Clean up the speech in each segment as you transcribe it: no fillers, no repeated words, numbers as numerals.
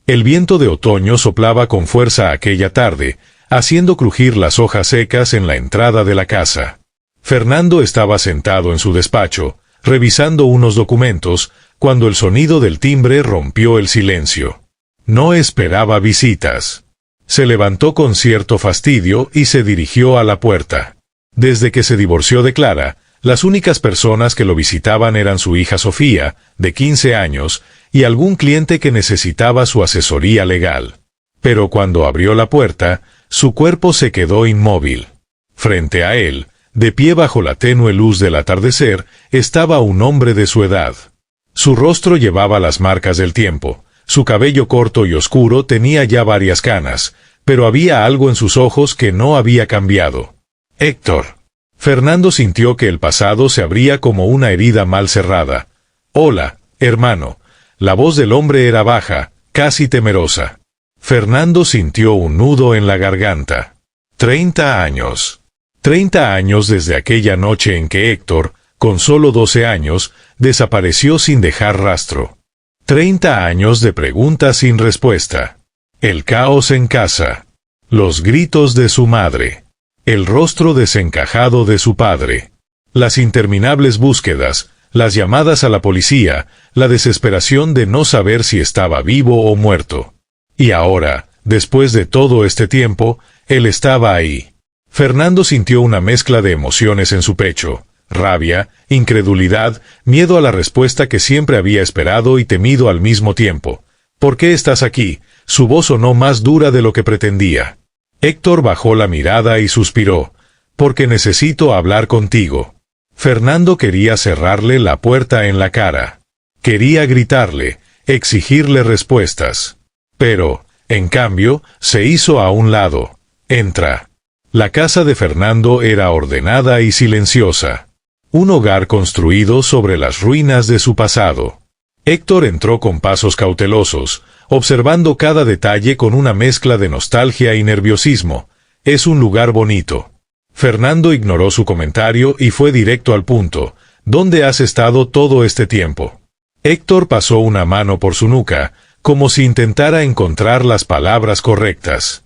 El viento de otoño soplaba con fuerza aquella tarde, haciendo crujir las hojas secas en la entrada de la casa. Fernando estaba sentado en su despacho, revisando unos documentos, cuando el sonido del timbre rompió el silencio. No esperaba visitas. Se levantó con cierto fastidio y se dirigió a la puerta. Desde que se divorció de Clara, las únicas personas que lo visitaban eran su hija Sofía, de 15 años, y algún cliente que necesitaba su asesoría legal. Pero cuando abrió la puerta, su cuerpo se quedó inmóvil. Frente a él, de pie bajo la tenue luz del atardecer, estaba un hombre de su edad. Su rostro llevaba las marcas del tiempo. Su cabello corto y oscuro tenía ya varias canas, pero había algo en sus ojos que no había cambiado. Héctor. Fernando sintió que el pasado se abría como una herida mal cerrada. «Hola, hermano». La voz del hombre era baja, casi temerosa. Fernando sintió un nudo en la garganta. 30 años. 30 años desde aquella noche en que Héctor, con solo 12 años, desapareció sin dejar rastro. 30 años de preguntas sin respuesta. El caos en casa. Los gritos de su madre. El rostro desencajado de su padre. Las interminables búsquedas, las llamadas a la policía, la desesperación de no saber si estaba vivo o muerto. Y ahora, después de todo este tiempo, él estaba ahí. Fernando sintió una mezcla de emociones en su pecho. Rabia, incredulidad, miedo a la respuesta que siempre había esperado y temido al mismo tiempo. «¿Por qué estás aquí?». Su voz sonó más dura de lo que pretendía. Héctor bajó la mirada y suspiró. «Porque necesito hablar contigo». Fernando quería cerrarle la puerta en la cara. Quería gritarle, exigirle respuestas. Pero, en cambio, se hizo a un lado. «Entra». La casa de Fernando era ordenada y silenciosa. Un hogar construido sobre las ruinas de su pasado. Héctor entró con pasos cautelosos, observando cada detalle con una mezcla de nostalgia y nerviosismo. «Es un lugar bonito». Fernando ignoró su comentario y fue directo al punto. «¿Dónde has estado todo este tiempo?». Héctor pasó una mano por su nuca, como si intentara encontrar las palabras correctas.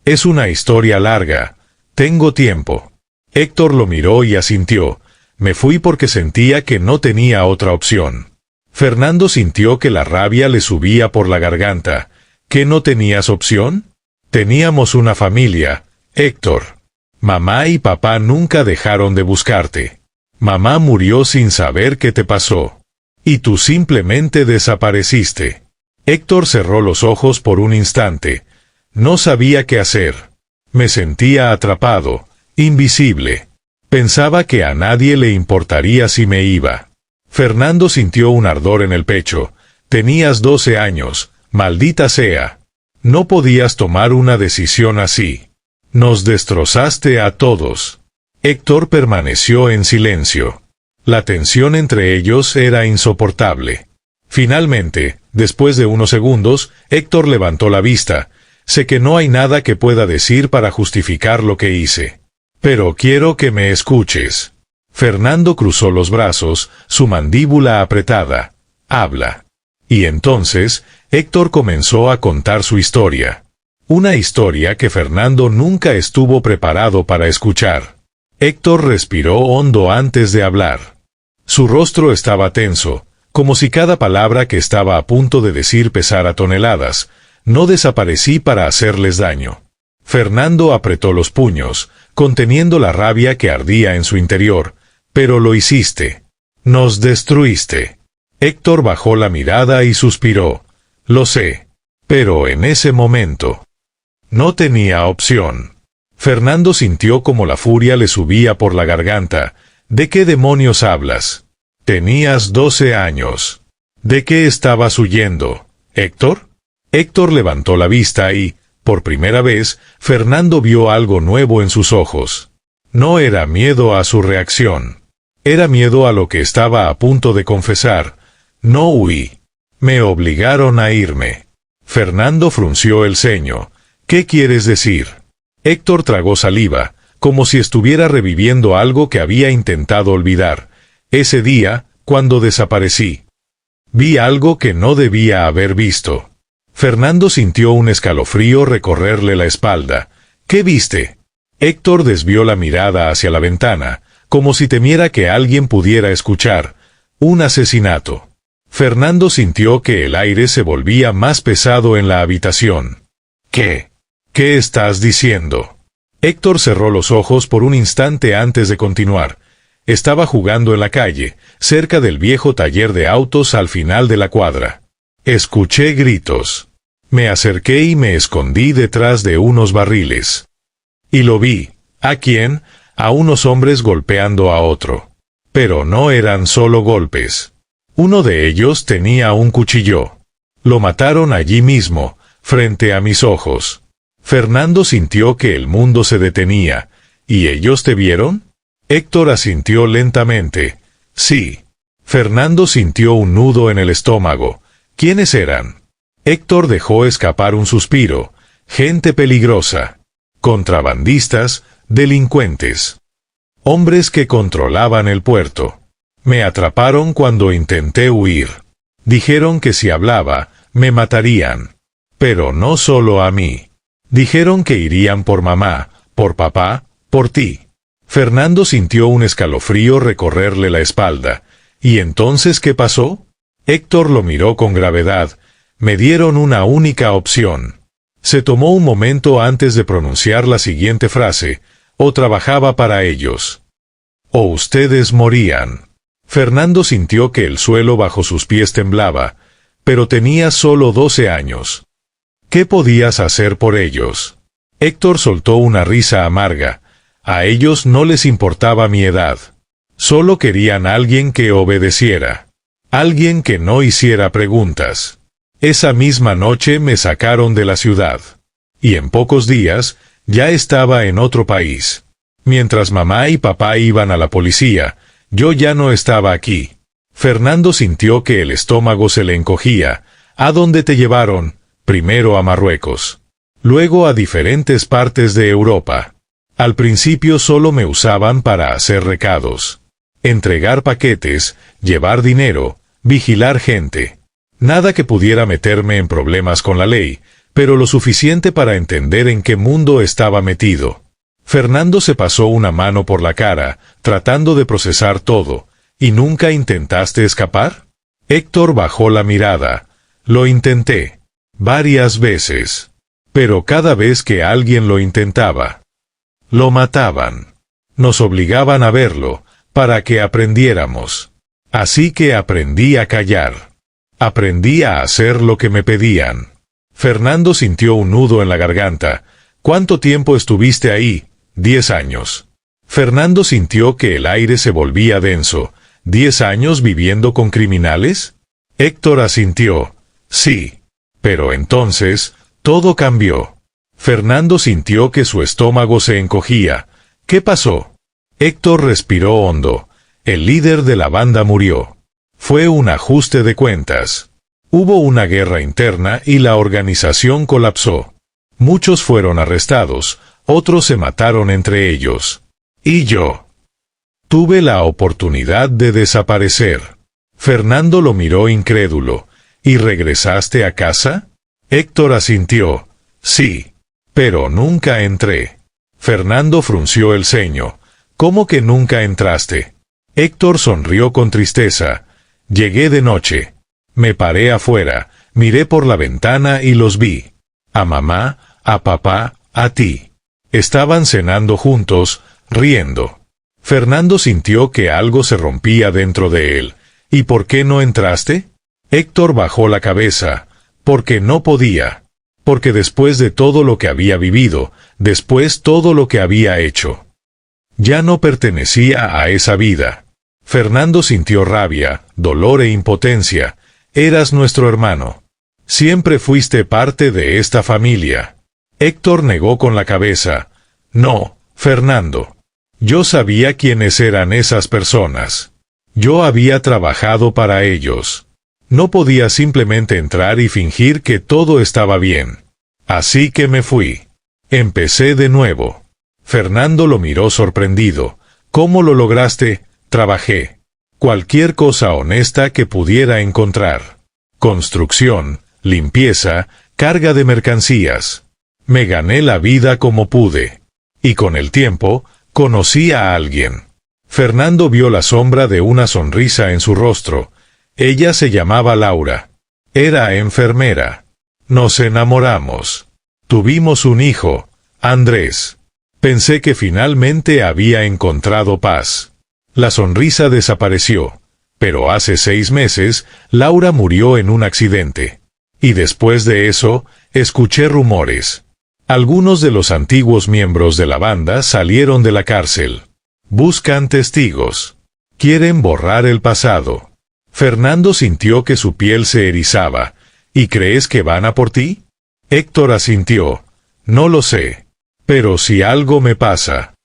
«Es una historia larga. Tengo tiempo». Héctor lo miró y asintió. «Me fui porque sentía que no tenía otra opción». Fernando sintió que la rabia le subía por la garganta. ¿Que no tenías opción? Teníamos una familia, Héctor. Mamá y papá nunca dejaron de buscarte. Mamá murió sin saber qué te pasó. Y tú simplemente desapareciste. Héctor cerró los ojos por un instante. No sabía qué hacer. Me sentía atrapado, invisible. Pensaba que a nadie le importaría si me iba. Fernando sintió un ardor en el pecho. Tenías 12 años, maldita sea. No podías tomar una decisión así. Nos destrozaste a todos. Héctor permaneció en silencio. La tensión entre ellos era insoportable. Finalmente, después de unos segundos, Héctor levantó la vista. Sé que no hay nada que pueda decir para justificar lo que hice. Pero quiero que me escuches. Fernando cruzó los brazos, su mandíbula apretada. Habla. Y entonces, Héctor comenzó a contar su historia. Una historia que Fernando nunca estuvo preparado para escuchar. Héctor respiró hondo antes de hablar. Su rostro estaba tenso, como si cada palabra que estaba a punto de decir pesara toneladas. No desaparecí para hacerles daño. Fernando apretó los puños, conteniendo la rabia que ardía en su interior. Pero lo hiciste. Nos destruiste. Héctor bajó la mirada y suspiró. Lo sé. Pero en ese momento no tenía opción. Fernando sintió como la furia le subía por la garganta. ¿De qué demonios hablas? Tenías 12 años. ¿De qué estabas huyendo, Héctor? Héctor levantó la vista y, por primera vez, Fernando vio algo nuevo en sus ojos. No era miedo a su reacción. Era miedo a lo que estaba a punto de confesar. No huí. Me obligaron a irme. Fernando frunció el ceño. ¿Qué quieres decir? Héctor tragó saliva, como si estuviera reviviendo algo que había intentado olvidar. Ese día, cuando desaparecí. Vi algo que no debía haber visto. Fernando sintió un escalofrío recorrerle la espalda. ¿Qué viste? Héctor desvió la mirada hacia la ventana, como si temiera que alguien pudiera escuchar. Un asesinato. Fernando sintió que el aire se volvía más pesado en la habitación. ¿Qué? ¿Qué estás diciendo? Héctor cerró los ojos por un instante antes de continuar. Estaba jugando en la calle, cerca del viejo taller de autos al final de la cuadra. Escuché gritos. Me acerqué y me escondí detrás de unos barriles. Y lo vi. ¿A quién? A unos hombres golpeando a otro. Pero no eran solo golpes. Uno de ellos tenía un cuchillo. Lo mataron allí mismo, frente a mis ojos. Fernando sintió que el mundo se detenía. ¿Y ellos te vieron? Héctor asintió lentamente. Sí. Fernando sintió un nudo en el estómago. ¿Quiénes eran? Héctor dejó escapar un suspiro. Gente peligrosa. Contrabandistas, delincuentes. Hombres que controlaban el puerto. Me atraparon cuando intenté huir. Dijeron que si hablaba, me matarían. Pero no solo a mí. Dijeron que irían por mamá, por papá, por ti. Fernando sintió un escalofrío recorrerle la espalda. ¿Y entonces qué pasó? Héctor lo miró con gravedad. Me dieron una única opción. Se tomó un momento antes de pronunciar la siguiente frase. O trabajaba para ellos. O ustedes morían. Fernando sintió que el suelo bajo sus pies temblaba, pero tenía solo 12 años. ¿Qué podías hacer por ellos? Héctor soltó una risa amarga. A ellos no les importaba mi edad. Solo querían alguien que obedeciera. Alguien que no hiciera preguntas. Esa misma noche me sacaron de la ciudad. Y en pocos días, ya estaba en otro país. Mientras mamá y papá iban a la policía, yo ya no estaba aquí. Fernando sintió que el estómago se le encogía. ¿A dónde te llevaron? Primero a Marruecos. Luego a diferentes partes de Europa. Al principio solo me usaban para hacer recados. Entregar paquetes, llevar dinero, vigilar gente. Nada que pudiera meterme en problemas con la ley, pero lo suficiente para entender en qué mundo estaba metido. Fernando se pasó una mano por la cara, tratando de procesar todo. ¿Y nunca intentaste escapar? Héctor bajó la mirada. Lo intenté. Varias veces. Pero cada vez que alguien lo intentaba, lo mataban. Nos obligaban a verlo, para que aprendiéramos. Así que aprendí a callar. Aprendí a hacer lo que me pedían. Fernando sintió un nudo en la garganta. ¿Cuánto tiempo estuviste ahí? 10 años. Fernando sintió que el aire se volvía denso. ¿10 años viviendo con criminales? Héctor asintió. Sí. Pero entonces, todo cambió. Fernando sintió que su estómago se encogía. ¿Qué pasó? Héctor respiró hondo. El líder de la banda murió. Fue un ajuste de cuentas. Hubo una guerra interna y la organización colapsó. Muchos fueron arrestados, otros se mataron entre ellos. ¿Y yo? Tuve la oportunidad de desaparecer. Fernando lo miró incrédulo. ¿Y regresaste a casa? Héctor asintió. Sí. Pero nunca entré. Fernando frunció el ceño. ¿Cómo que nunca entraste? Héctor sonrió con tristeza. Llegué de noche. Me paré afuera, miré por la ventana y los vi. A mamá, a papá, a ti. Estaban cenando juntos, riendo. Fernando sintió que algo se rompía dentro de él. ¿Y por qué no entraste? Héctor bajó la cabeza. Porque no podía. Porque después de todo lo que había vivido, después todo lo que había hecho, ya no pertenecía a esa vida. Fernando sintió rabia, dolor e impotencia. Eras nuestro hermano. Siempre fuiste parte de esta familia. Héctor negó con la cabeza. No, Fernando. Yo sabía quiénes eran esas personas. Yo había trabajado para ellos. No podía simplemente entrar y fingir que todo estaba bien. Así que me fui. Empecé de nuevo. Fernando lo miró sorprendido. ¿Cómo lo lograste? Trabajé. Cualquier cosa honesta que pudiera encontrar. Construcción, limpieza, carga de mercancías. Me gané la vida como pude. Y con el tiempo, conocí a alguien. Fernando vio la sombra de una sonrisa en su rostro. Ella se llamaba Laura. Era enfermera. Nos enamoramos. Tuvimos un hijo, Andrés. Pensé que finalmente había encontrado paz. La sonrisa desapareció, pero hace 6 meses, Laura murió en un accidente. Y después de eso, escuché rumores. Algunos de los antiguos miembros de la banda salieron de la cárcel. Buscan testigos. Quieren borrar el pasado. Fernando sintió que su piel se erizaba. ¿Y crees que van a por ti? Héctor asintió. No lo sé. Pero si algo me pasa.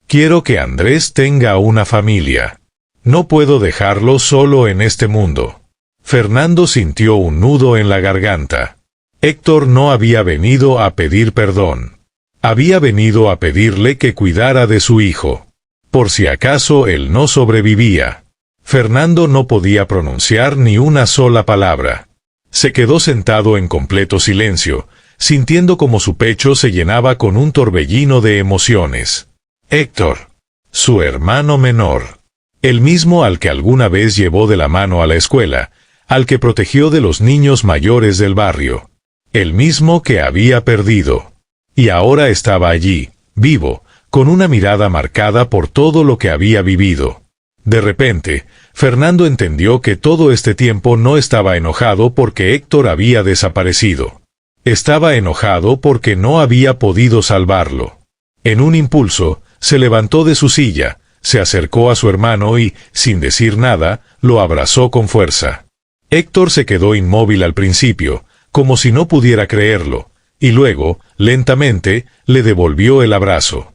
Quiero que Andrés tenga una familia. No puedo dejarlo solo en este mundo. Fernando sintió un nudo en la garganta. Héctor no había venido a pedir perdón. Había venido a pedirle que cuidara de su hijo. Por si acaso él no sobrevivía. Fernando no podía pronunciar ni una sola palabra. Se quedó sentado en completo silencio, sintiendo como su pecho se llenaba con un torbellino de emociones. Héctor, su hermano menor, el mismo al que alguna vez llevó de la mano a la escuela, al que protegió de los niños mayores del barrio, el mismo que había perdido. Y ahora estaba allí, vivo, con una mirada marcada por todo lo que había vivido. De repente, Fernando entendió que todo este tiempo no estaba enojado porque Héctor había desaparecido. Estaba enojado porque no había podido salvarlo. En un impulso, se levantó de su silla, se acercó a su hermano y, sin decir nada, lo abrazó con fuerza. Héctor se quedó inmóvil al principio, como si no pudiera creerlo, y luego, lentamente, le devolvió el abrazo.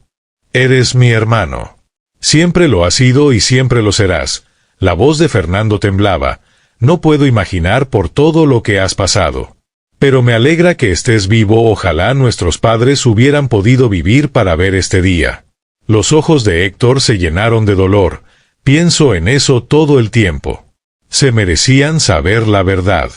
«Eres mi hermano. Siempre lo has sido y siempre lo serás». La voz de Fernando temblaba. «No puedo imaginar por todo lo que has pasado. Pero me alegra que estés vivo. Ojalá nuestros padres hubieran podido vivir para ver este día». Los ojos de Héctor se llenaron de dolor. «Pienso en eso todo el tiempo. Se merecían saber la verdad».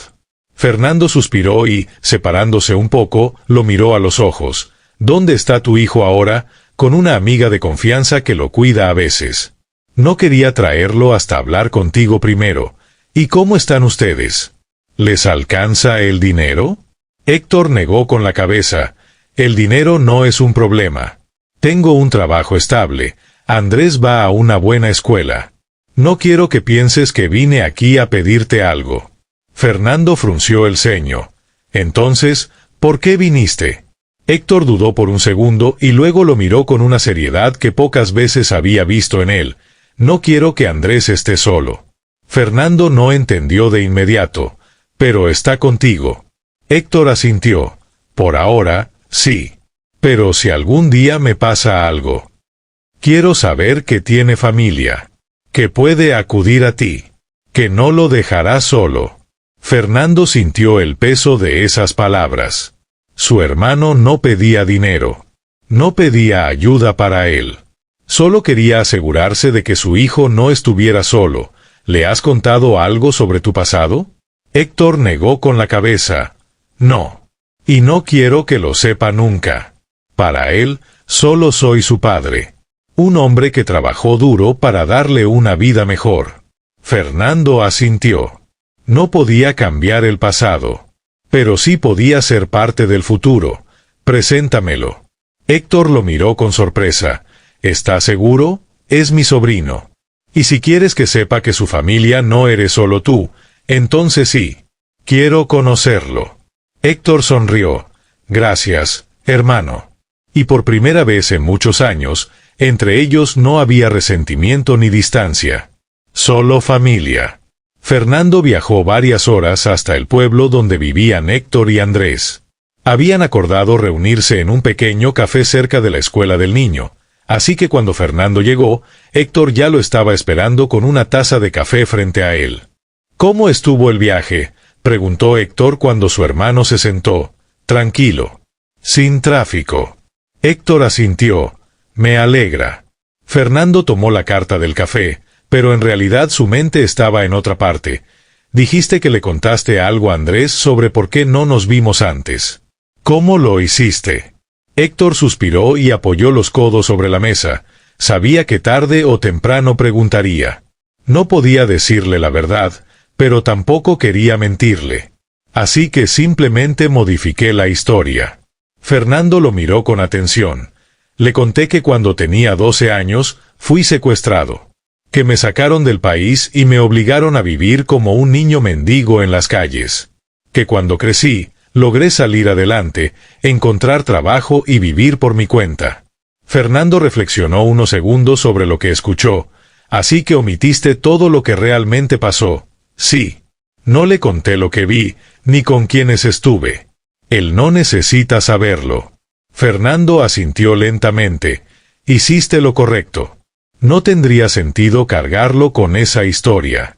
Fernando suspiró y, separándose un poco, lo miró a los ojos. «¿Dónde está tu hijo ahora?» «Con una amiga de confianza que lo cuida a veces. No quería traerlo hasta hablar contigo primero. ¿Y cómo están ustedes? ¿Les alcanza el dinero?» Héctor negó con la cabeza. «El dinero no es un problema. Tengo un trabajo estable. Andrés va a una buena escuela. No quiero que pienses que vine aquí a pedirte algo». Fernando frunció el ceño. «Entonces, ¿por qué viniste?» Héctor dudó por un segundo y luego lo miró con una seriedad que pocas veces había visto en él. «No quiero que Andrés esté solo». Fernando no entendió de inmediato. «Pero está contigo». Héctor asintió. «Por ahora, sí. Pero si algún día me pasa algo. Quiero saber que tiene familia. Que puede acudir a ti. Que no lo dejará solo». Fernando sintió el peso de esas palabras. Su hermano no pedía dinero. No pedía ayuda para él. Solo quería asegurarse de que su hijo no estuviera solo. «¿Le has contado algo sobre tu pasado?» Héctor negó con la cabeza. «No. Y no quiero que lo sepa nunca. Para él, solo soy su padre. Un hombre que trabajó duro para darle una vida mejor». Fernando asintió. No podía cambiar el pasado. Pero sí podía ser parte del futuro. «Preséntamelo». Héctor lo miró con sorpresa. «¿Estás seguro? Es mi sobrino. Y si quieres que sepa que su familia no eres solo tú, entonces sí. Quiero conocerlo». Héctor sonrió. «Gracias, hermano». Y por primera vez en muchos años, entre ellos no había resentimiento ni distancia. Solo familia. Fernando viajó varias horas hasta el pueblo donde vivían Héctor y Andrés. Habían acordado reunirse en un pequeño café cerca de la escuela del niño, así que cuando Fernando llegó, Héctor ya lo estaba esperando con una taza de café frente a él. «¿Cómo estuvo el viaje?», preguntó Héctor cuando su hermano se sentó. «Tranquilo. Sin tráfico». Héctor asintió. «Me alegra». Fernando tomó la carta del café, pero en realidad su mente estaba en otra parte. Dijiste que le contaste algo a Andrés sobre por qué no nos vimos antes. ¿Cómo lo hiciste? Héctor suspiró y apoyó los codos sobre la mesa. Sabía que tarde o temprano preguntaría. No podía decirle la verdad, pero tampoco quería mentirle. Así que simplemente modifiqué la historia. Fernando lo miró con atención. Le conté que cuando tenía 12 años, fui secuestrado. Que me sacaron del país y me obligaron a vivir como un niño mendigo en las calles. Que cuando crecí, logré salir adelante, encontrar trabajo y vivir por mi cuenta. Fernando reflexionó unos segundos sobre lo que escuchó. Así que omitiste todo lo que realmente pasó. Sí. No le conté lo que vi, ni con quienes estuve. Él no necesita saberlo. Fernando asintió lentamente. Hiciste lo correcto. No tendría sentido cargarlo con esa historia.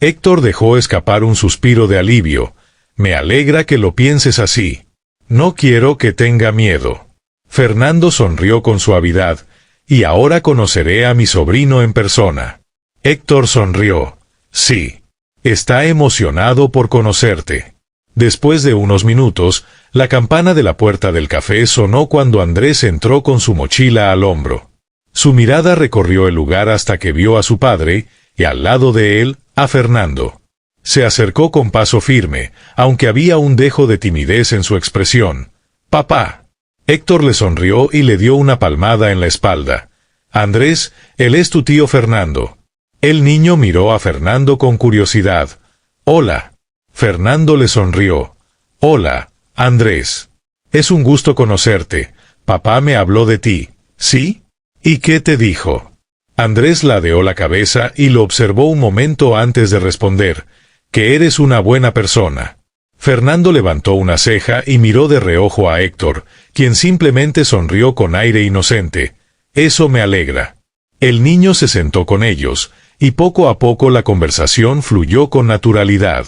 Héctor dejó escapar un suspiro de alivio. Me alegra que lo pienses así. No quiero que tenga miedo. Fernando sonrió con suavidad. Y ahora conoceré a mi sobrino en persona. Héctor sonrió. Sí. Está emocionado por conocerte. Después de unos minutos, la campana de la puerta del café sonó cuando Andrés entró con su mochila al hombro. Su mirada recorrió el lugar hasta que vio a su padre, y al lado de él, a Fernando. Se acercó con paso firme, aunque había un dejo de timidez en su expresión. «Papá». Héctor le sonrió y le dio una palmada en la espalda. «Andrés, él es tu tío Fernando». El niño miró a Fernando con curiosidad. «Hola». Fernando le sonrió. «Hola, Andrés. Es un gusto conocerte. Papá me habló de ti, ¿sí? ¿Y qué te dijo?» Andrés ladeó la cabeza y lo observó un momento antes de responder. «Que eres una buena persona». Fernando levantó una ceja y miró de reojo a Héctor, quien simplemente sonrió con aire inocente. «Eso me alegra». El niño se sentó con ellos, y poco a poco la conversación fluyó con naturalidad.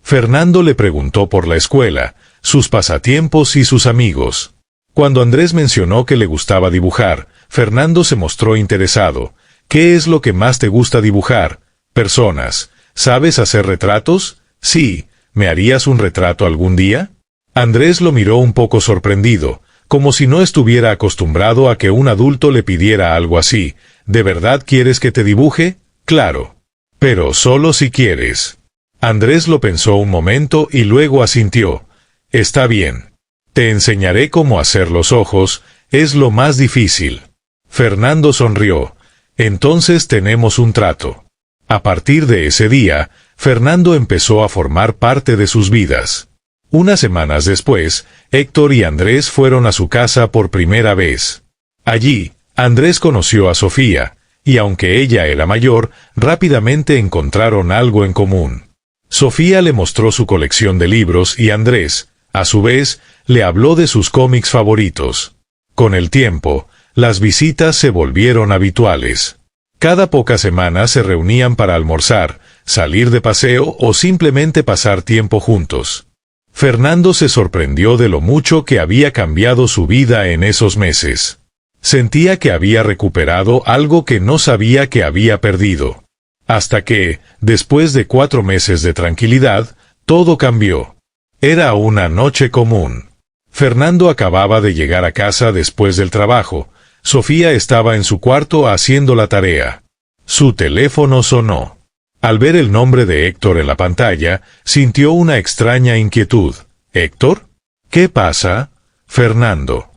Fernando le preguntó por la escuela, sus pasatiempos y sus amigos. Cuando Andrés mencionó que le gustaba dibujar, Fernando se mostró interesado. «¿Qué es lo que más te gusta dibujar?» «Personas. ¿Sabes hacer retratos?» «Sí. ¿Me harías un retrato algún día?» Andrés lo miró un poco sorprendido, como si no estuviera acostumbrado a que un adulto le pidiera algo así. «¿De verdad quieres que te dibuje?» «Claro. Pero solo si quieres». Andrés lo pensó un momento y luego asintió. «Está bien. Te enseñaré cómo hacer los ojos, es lo más difícil». Fernando sonrió. «Entonces tenemos un trato». A partir de ese día, Fernando empezó a formar parte de sus vidas. Unas semanas después, Héctor y Andrés fueron a su casa por primera vez. Allí, Andrés conoció a Sofía, y aunque ella era mayor, rápidamente encontraron algo en común. Sofía le mostró su colección de libros y Andrés, a su vez, le habló de sus cómics favoritos. Con el tiempo, las visitas se volvieron habituales. Cada pocas semanas se reunían para almorzar, salir de paseo o simplemente pasar tiempo juntos. Fernando se sorprendió de lo mucho que había cambiado su vida en esos meses. Sentía que había recuperado algo que no sabía que había perdido. Hasta que, después de 4 meses de tranquilidad, todo cambió. Era una noche común. Fernando acababa de llegar a casa después del trabajo. Sofía estaba en su cuarto haciendo la tarea. Su teléfono sonó. Al ver el nombre de Héctor en la pantalla, sintió una extraña inquietud. «¿Héctor? ¿Qué pasa?» «Fernando».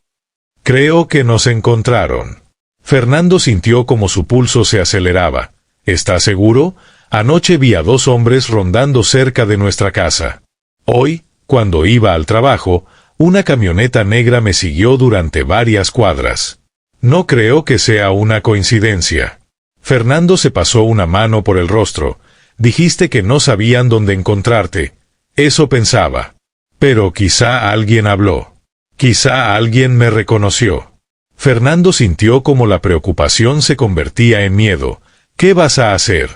«Creo que nos encontraron». Fernando sintió como su pulso se aceleraba. «¿Estás seguro? Anoche vi a 2 hombres rondando cerca de nuestra casa. Hoy, cuando iba al trabajo, una camioneta negra me siguió durante varias cuadras. No creo que sea una coincidencia». Fernando se pasó una mano por el rostro. «Dijiste que no sabían dónde encontrarte». Eso pensaba. «Pero quizá alguien habló. Quizá alguien me reconoció». Fernando sintió como la preocupación se convertía en miedo. «¿Qué vas a hacer?»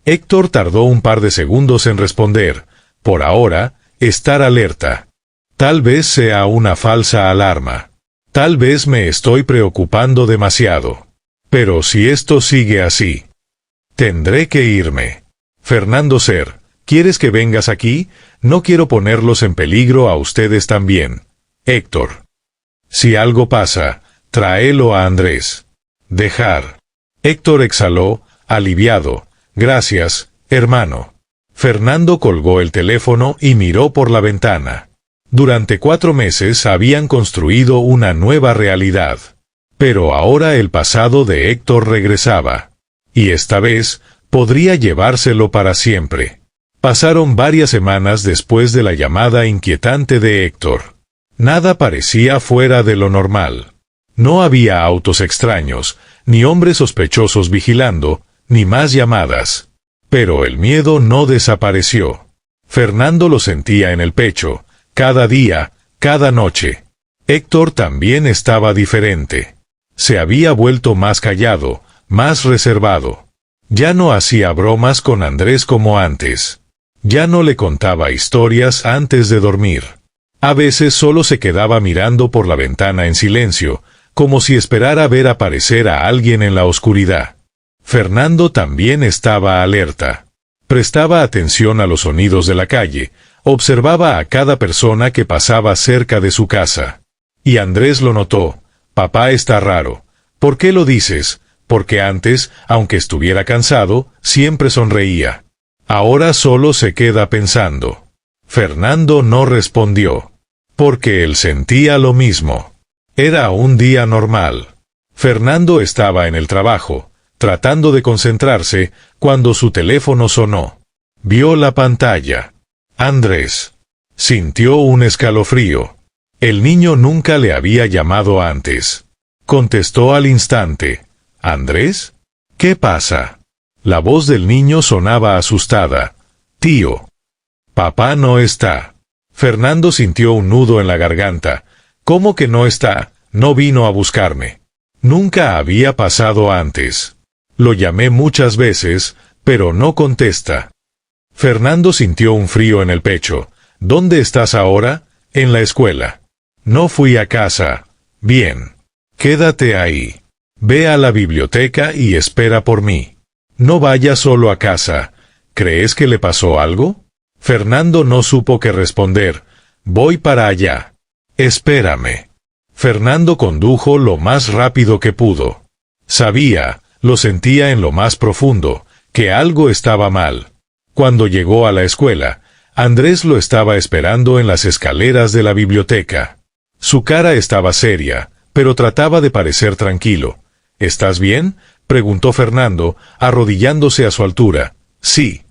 Héctor tardó un par de segundos en responder. «Por ahora, estar alerta. Tal vez sea una falsa alarma. Tal vez me estoy preocupando demasiado. Pero si esto sigue así, tendré que irme». Fernando Ser, ¿Quieres que vengas aquí? No quiero ponerlos en peligro a ustedes también. Héctor. Si algo pasa, tráelo a Andrés. Dejar. Héctor exhaló, aliviado. Gracias, hermano. Fernando colgó el teléfono y miró por la ventana. Durante 4 meses habían construido una nueva realidad. Pero ahora el pasado de Héctor regresaba. Y esta vez, podría llevárselo para siempre. Pasaron varias semanas después de la llamada inquietante de Héctor. Nada parecía fuera de lo normal. No había autos extraños, ni hombres sospechosos vigilando, ni más llamadas. Pero el miedo no desapareció. Fernando lo sentía en el pecho, cada día, cada noche. Héctor también estaba diferente. Se había vuelto más callado, más reservado. Ya no hacía bromas con Andrés como antes. Ya no le contaba historias antes de dormir. A veces solo se quedaba mirando por la ventana en silencio, como si esperara ver aparecer a alguien en la oscuridad. Fernando también estaba alerta. Prestaba atención a los sonidos de la calle, observaba a cada persona que pasaba cerca de su casa. Y Andrés lo notó. Papá está raro. ¿Por qué lo dices? Porque antes, aunque estuviera cansado, siempre sonreía. Ahora solo se queda pensando. Fernando no respondió. Porque él sentía lo mismo. Era un día normal. Fernando estaba en el trabajo, tratando de concentrarse, cuando su teléfono sonó. Vio la pantalla. Andrés. Sintió un escalofrío. El niño nunca le había llamado antes. Contestó al instante. ¿Andrés? ¿Qué pasa? La voz del niño sonaba asustada. Tío. Papá no está. Fernando sintió un nudo en la garganta. ¿Cómo que no está? No vino a buscarme. Nunca había pasado antes. Lo llamé muchas veces, pero no contesta. Fernando sintió un frío en el pecho. ¿Dónde estás ahora? En la escuela. No fui a casa. Bien. Quédate ahí. Ve a la biblioteca y espera por mí. No vayas solo a casa. ¿Crees que le pasó algo? Fernando no supo qué responder. Voy para allá. Espérame. Fernando condujo lo más rápido que pudo. Sabía, lo sentía en lo más profundo, que algo estaba mal. Cuando llegó a la escuela, Andrés lo estaba esperando en las escaleras de la biblioteca. Su cara estaba seria, pero trataba de parecer tranquilo. ¿Estás bien?, preguntó Fernando, arrodillándose a su altura. Sí.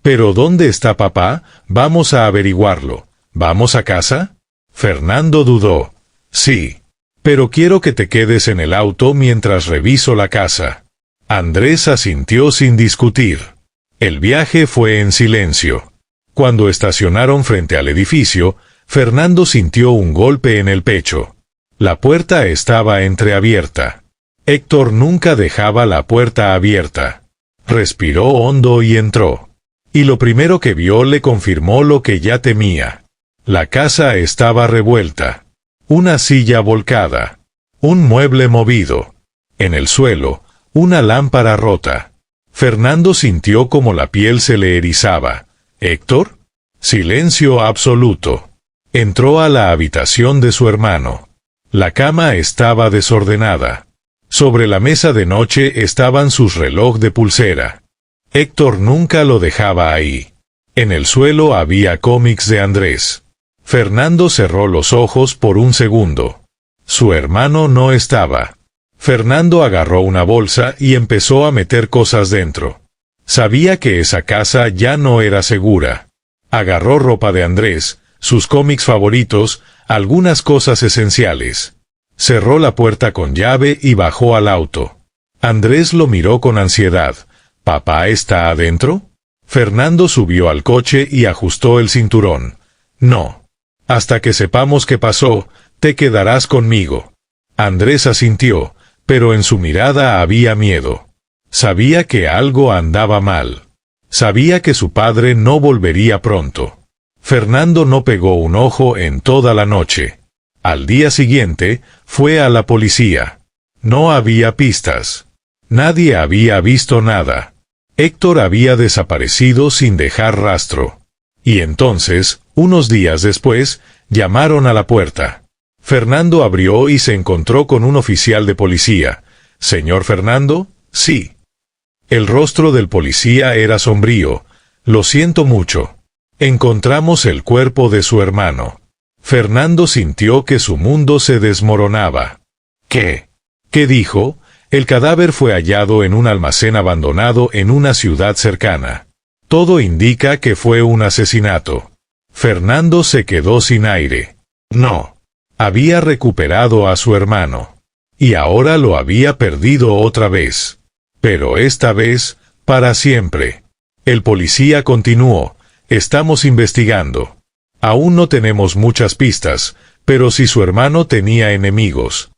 ¿Pero dónde está papá? Vamos a averiguarlo. ¿Vamos a casa? Fernando dudó. Sí. Pero quiero que te quedes en el auto mientras reviso la casa. Andrés asintió sin discutir. El viaje fue en silencio. Cuando estacionaron frente al edificio, Fernando sintió un golpe en el pecho. La puerta estaba entreabierta. Héctor nunca dejaba la puerta abierta. Respiró hondo y entró. Y lo primero que vio le confirmó lo que ya temía. La casa estaba revuelta. Una silla volcada. Un mueble movido. En el suelo, una lámpara rota. Fernando sintió como la piel se le erizaba. ¿Héctor? Silencio absoluto. Entró a la habitación de su hermano. La cama estaba desordenada. Sobre la mesa de noche estaban sus reloj de pulsera. Héctor nunca lo dejaba ahí. En el suelo había cómics de Andrés. Fernando cerró los ojos por un segundo. Su hermano no estaba. Fernando agarró una bolsa y empezó a meter cosas dentro. Sabía que esa casa ya no era segura. Agarró ropa de Andrés, sus cómics favoritos, algunas cosas esenciales. Cerró la puerta con llave y bajó al auto. Andrés lo miró con ansiedad. ¿Papá está adentro? Fernando subió al coche y ajustó el cinturón. No. Hasta que sepamos qué pasó, te quedarás conmigo. Andrés asintió, pero en su mirada había miedo. Sabía que algo andaba mal. Sabía que su padre no volvería pronto. Fernando no pegó un ojo en toda la noche. Al día siguiente, fue a la policía. No había pistas. Nadie había visto nada. Héctor había desaparecido sin dejar rastro. Y entonces, unos días después, llamaron a la puerta. Fernando abrió y se encontró con un oficial de policía. «¿Señor Fernando?» «Sí». El rostro del policía era sombrío. «Lo siento mucho. Encontramos el cuerpo de su hermano». Fernando sintió que su mundo se desmoronaba. «¿Qué?» «¿Qué dijo?» «El cadáver fue hallado en un almacén abandonado en una ciudad cercana. Todo indica que fue un asesinato». Fernando se quedó sin aire. No. Había recuperado a su hermano. Y ahora lo había perdido otra vez. Pero esta vez, para siempre. El policía continuó. «Estamos investigando. Aún no tenemos muchas pistas, pero si su hermano tenía enemigos».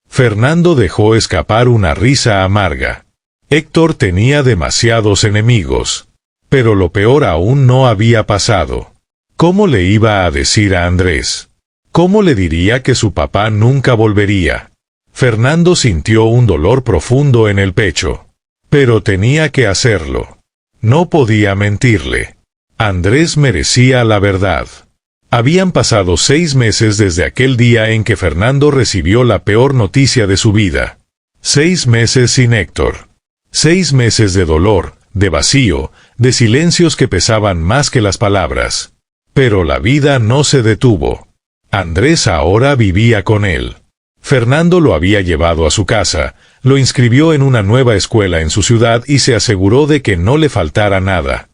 Fernando dejó escapar una risa amarga. Héctor tenía demasiados enemigos. Pero lo peor aún no había pasado. ¿Cómo le iba a decir a Andrés? ¿Cómo le diría que su papá nunca volvería? Fernando sintió un dolor profundo en el pecho. Pero tenía que hacerlo. No podía mentirle. Andrés merecía la verdad. Habían pasado 6 meses desde aquel día en que Fernando recibió la peor noticia de su vida. 6 meses sin Héctor. 6 meses de dolor, de vacío, de silencios que pesaban más que las palabras. Pero la vida no se detuvo. Andrés ahora vivía con él. Fernando lo había llevado a su casa, lo inscribió en una nueva escuela en su ciudad y se aseguró de que no le faltara nada.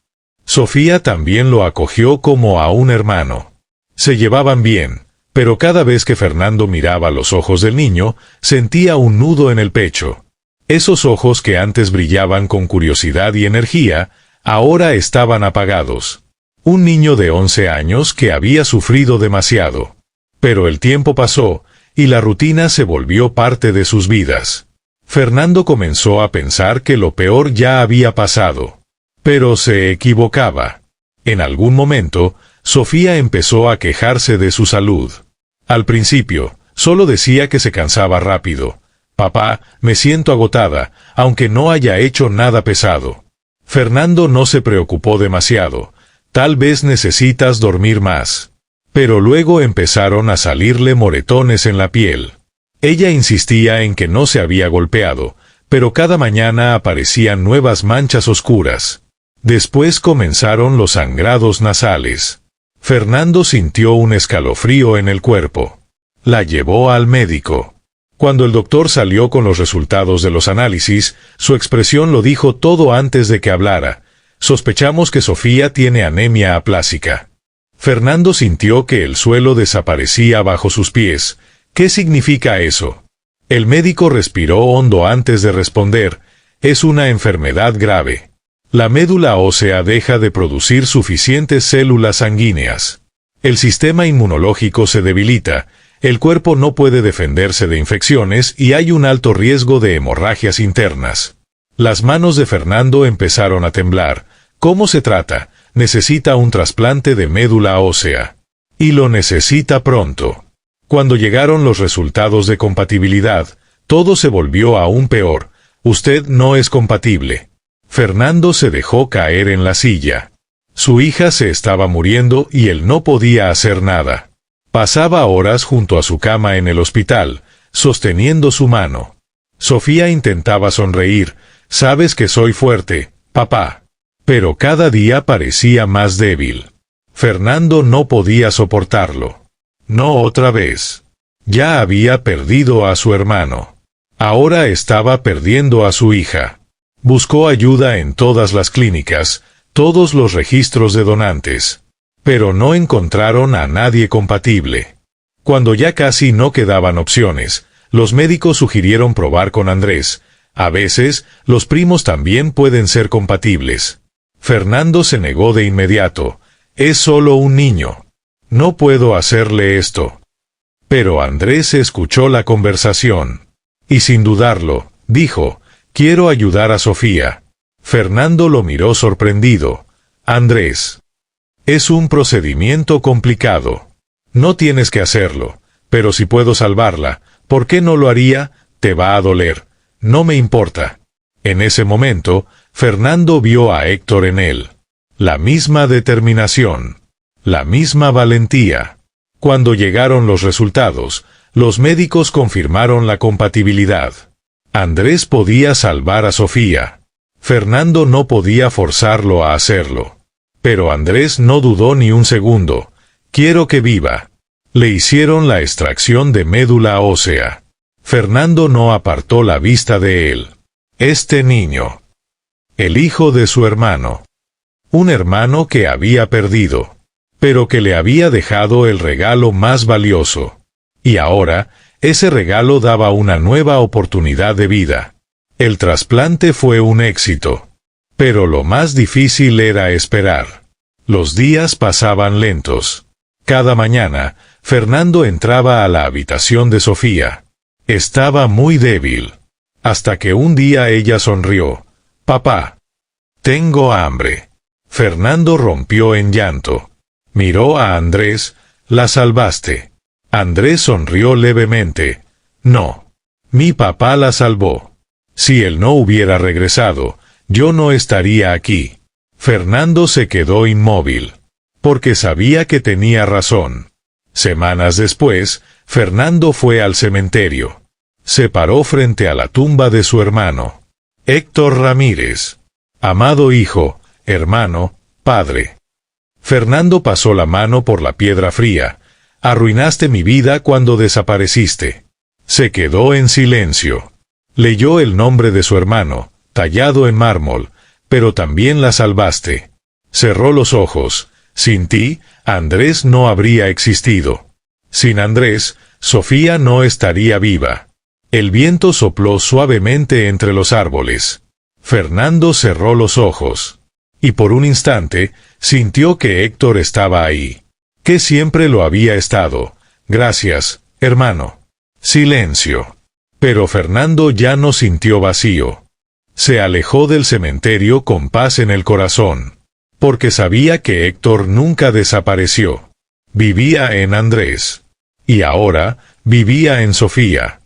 Sofía también lo acogió como a un hermano. Se llevaban bien, pero cada vez que Fernando miraba los ojos del niño, sentía un nudo en el pecho. Esos ojos que antes brillaban con curiosidad y energía, ahora estaban apagados. Un niño de 11 años que había sufrido demasiado. Pero el tiempo pasó, y la rutina se volvió parte de sus vidas. Fernando comenzó a pensar que lo peor ya había pasado. Pero se equivocaba. En algún momento, Sofía empezó a quejarse de su salud. Al principio, solo decía que se cansaba rápido. «Papá, me siento agotada, aunque no haya hecho nada pesado». Fernando no se preocupó demasiado. «Tal vez necesitas dormir más». Pero luego empezaron a salirle moretones en la piel. Ella insistía en que no se había golpeado, pero cada mañana aparecían nuevas manchas oscuras. Después comenzaron los sangrados nasales. Fernando sintió un escalofrío en el cuerpo. La llevó al médico. Cuando el doctor salió con los resultados de los análisis, su expresión lo dijo todo antes de que hablara. «Sospechamos que Sofía tiene anemia aplásica». Fernando sintió que el suelo desaparecía bajo sus pies. «¿Qué significa eso?» El médico respiró hondo antes de responder. «Es una enfermedad grave. La médula ósea deja de producir suficientes células sanguíneas. El sistema inmunológico se debilita, el cuerpo no puede defenderse de infecciones y hay un alto riesgo de hemorragias internas». Las manos de Fernando empezaron a temblar. «¿Cómo se trata?» «Necesita un trasplante de médula ósea. Y lo necesita pronto». Cuando llegaron los resultados de compatibilidad, todo se volvió aún peor. «Usted no es compatible». Fernando se dejó caer en la silla. Su hija se estaba muriendo y él no podía hacer nada. Pasaba horas junto a su cama en el hospital, sosteniendo su mano. Sofía intentaba sonreír. «Sabes que soy fuerte, papá». Pero cada día parecía más débil. Fernando no podía soportarlo. No otra vez. Ya había perdido a su hermano. Ahora estaba perdiendo a su hija. Buscó ayuda en todas las clínicas, todos los registros de donantes. Pero no encontraron a nadie compatible. Cuando ya casi no quedaban opciones, los médicos sugirieron probar con Andrés. A veces, los primos también pueden ser compatibles. Fernando se negó de inmediato. «Es solo un niño. No puedo hacerle esto». Pero Andrés escuchó la conversación. Y sin dudarlo, dijo: «Quiero ayudar a Sofía». Fernando lo miró sorprendido. «Andrés, es un procedimiento complicado. No tienes que hacerlo, pero si puedo salvarla, ¿por qué no lo haría? Te va a doler. No me importa». En ese momento, Fernando vio a Héctor en él. La misma determinación. La misma valentía. Cuando llegaron los resultados, los médicos confirmaron la compatibilidad. Andrés podía salvar a Sofía. Fernando no podía forzarlo a hacerlo. Pero Andrés no dudó ni un segundo. Quiero que viva. Le hicieron la extracción de médula ósea. Fernando no apartó la vista de él. Este niño. El hijo de su hermano. Un hermano que había perdido, pero que le había dejado el regalo más valioso. Y ahora, ese regalo daba una nueva oportunidad de vida. El trasplante fue un éxito. Pero lo más difícil era esperar. Los días pasaban lentos. Cada mañana, Fernando entraba a la habitación de Sofía. Estaba muy débil. Hasta que un día ella sonrió. «Papá, tengo hambre». Fernando rompió en llanto. Miró a Andrés. «La salvaste». Andrés sonrió levemente. «No. Mi papá la salvó. Si él no hubiera regresado, yo no estaría aquí». Fernando se quedó inmóvil. Porque sabía que tenía razón. Semanas después, Fernando fue al cementerio. Se paró frente a la tumba de su hermano. Héctor Ramírez. Amado hijo, hermano, padre. Fernando pasó la mano por la piedra fría. Arruinaste mi vida cuando desapareciste. Se quedó en silencio. Leyó el nombre de su hermano, tallado en mármol, pero también la salvaste. Cerró los ojos. Sin ti, Andrés no habría existido. Sin Andrés, Sofía no estaría viva. El viento sopló suavemente entre los árboles. Fernando cerró los ojos. Y por un instante, sintió que Héctor estaba ahí. Que siempre lo había estado. Gracias, hermano. Silencio. Pero Fernando ya no sintió vacío. Se alejó del cementerio con paz en el corazón. Porque sabía que Héctor nunca desapareció. Vivía en Andrés. Y ahora, vivía en Sofía.